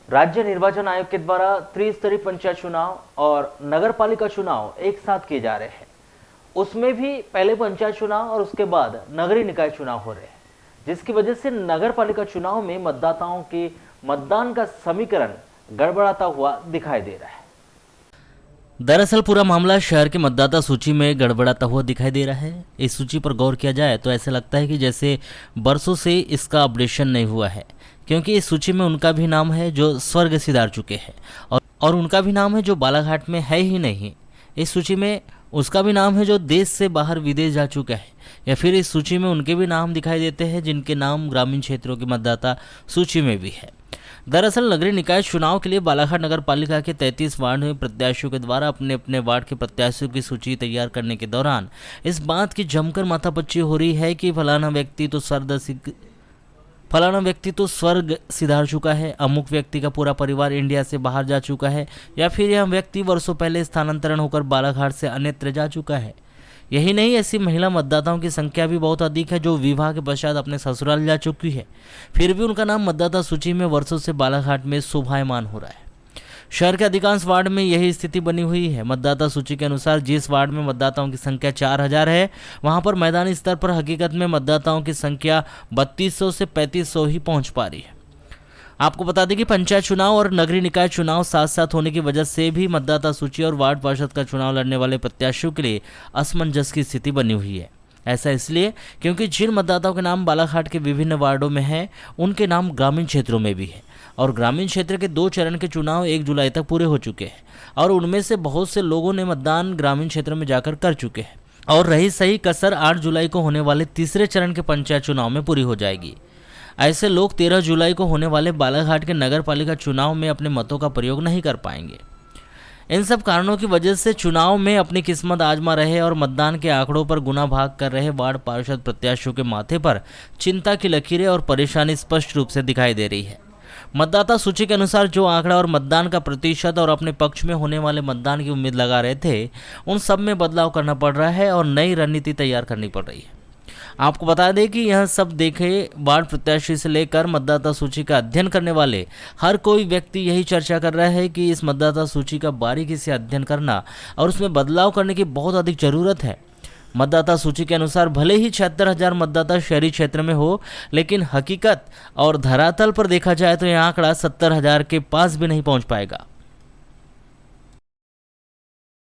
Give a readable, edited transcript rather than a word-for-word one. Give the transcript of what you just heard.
राज्य निर्वाचन आयोग के द्वारा त्रिस्तरीय पंचायत चुनाव और नगर पालिका चुनाव एक साथ किए जा रहे हैं। उसमें भी पहले पंचायत चुनाव और उसके बाद नगरीय निकाय चुनाव हो रहे हैं, जिसकी वजह से नगर पालिका चुनाव में मतदाताओं के मतदान का समीकरण गड़बड़ाता हुआ दिखाई दे रहा है। दरअसल पूरा मामला शहर के मतदाता सूची में गड़बड़ाता हुआ दिखाई दे रहा है। इस सूची पर गौर किया जाए तो ऐसा लगता है कि जैसे बरसों से इसका अपडेशन नहीं हुआ है, क्योंकि इस सूची में उनका भी नाम है जो स्वर्ग सिधार चुके हैं और उनका भी नाम है जो बालाघाट में है ही नहीं। इस सूची में उसका भी नाम है जो देश से बाहर विदेश जा चुका है, या फिर इस सूची में उनके भी नाम दिखाई देते हैं जिनके नाम ग्रामीण क्षेत्रों के मतदाता सूची में भी है। दरअसल नगरीय निकाय चुनाव के लिए बालाघाट नगर पालिका के 33 वार्ड में प्रत्याशियों के द्वारा अपने अपने वार्ड के प्रत्याशियों की सूची तैयार करने के दौरान इस बात की जमकर माथापच्ची हो रही है कि फलाना व्यक्ति तो स्वर्ग सिधार चुका है, अमुक व्यक्ति का पूरा परिवार इंडिया से बाहर जा चुका है, या फिर यह व्यक्ति वर्षों पहले स्थानांतरण होकर बालाघाट से अन्यत्र जा चुका है। यही नहीं, ऐसी महिला मतदाताओं की संख्या भी बहुत अधिक है जो विवाह के पश्चात अपने ससुराल जा चुकी है, फिर भी उनका नाम मतदाता सूची में वर्षों से बालाघाट में शोभायमान हो रहा है। शहर के अधिकांश वार्ड में यही स्थिति बनी हुई है। मतदाता सूची के अनुसार जिस वार्ड में मतदाताओं की संख्या 4000 है, वहां पर मैदानी स्तर पर हकीकत में मतदाताओं की संख्या 3200 से 3500 ही पहुंच पा रही है। आपको बता दें कि पंचायत चुनाव और नगरीय निकाय चुनाव साथ साथ होने की वजह से भी मतदाता सूची और वार्ड पार्षद का चुनाव लड़ने वाले प्रत्याशियों के लिए असमंजस की स्थिति बनी हुई है। ऐसा इसलिए क्योंकि जिन मतदाताओं के नाम बालाघाट के विभिन्न वार्डों में हैं, उनके नाम ग्रामीण क्षेत्रों में भी है और ग्रामीण क्षेत्र के 2 चरण के चुनाव 1 जुलाई तक पूरे हो चुके हैं और उनमें से बहुत से लोगों ने मतदान ग्रामीण क्षेत्र में जाकर कर चुके हैं और रही सही कसर 8 जुलाई को होने वाले तीसरे चरण के पंचायत चुनाव में पूरी हो जाएगी। ऐसे लोग 13 जुलाई को होने वाले बालाघाट के नगर पालिका चुनाव में अपने मतों का प्रयोग नहीं कर पाएंगे। इन सब कारणों की वजह से चुनाव में अपनी किस्मत आजमा रहे और मतदान के आंकड़ों पर गुना भाग कर रहे वार्ड पार्षद प्रत्याशियों के माथे पर चिंता की लकीरें और परेशानी स्पष्ट रूप से दिखाई दे रही है। मतदाता सूची के अनुसार जो आंकड़ा और मतदान का प्रतिशत और अपने पक्ष में होने वाले मतदान की उम्मीद लगा रहे थे, उन सब में बदलाव करना पड़ रहा है और नई रणनीति तैयार करनी पड़ रही है। आपको बता दें कि यह सब देखे वार्ड प्रत्याशी से लेकर मतदाता सूची का अध्ययन करने वाले हर कोई व्यक्ति यही चर्चा कर रहा है कि इस मतदाता सूची का बारीकी से अध्ययन करना और उसमें बदलाव करने की बहुत अधिक जरूरत है। मतदाता सूची के अनुसार भले ही 76,000 मतदाता शहरी क्षेत्र में हो, लेकिन हकीकत और धरातल पर देखा जाए तो यह आंकड़ा 70,000 के पास भी नहीं पहुंच पाएगा।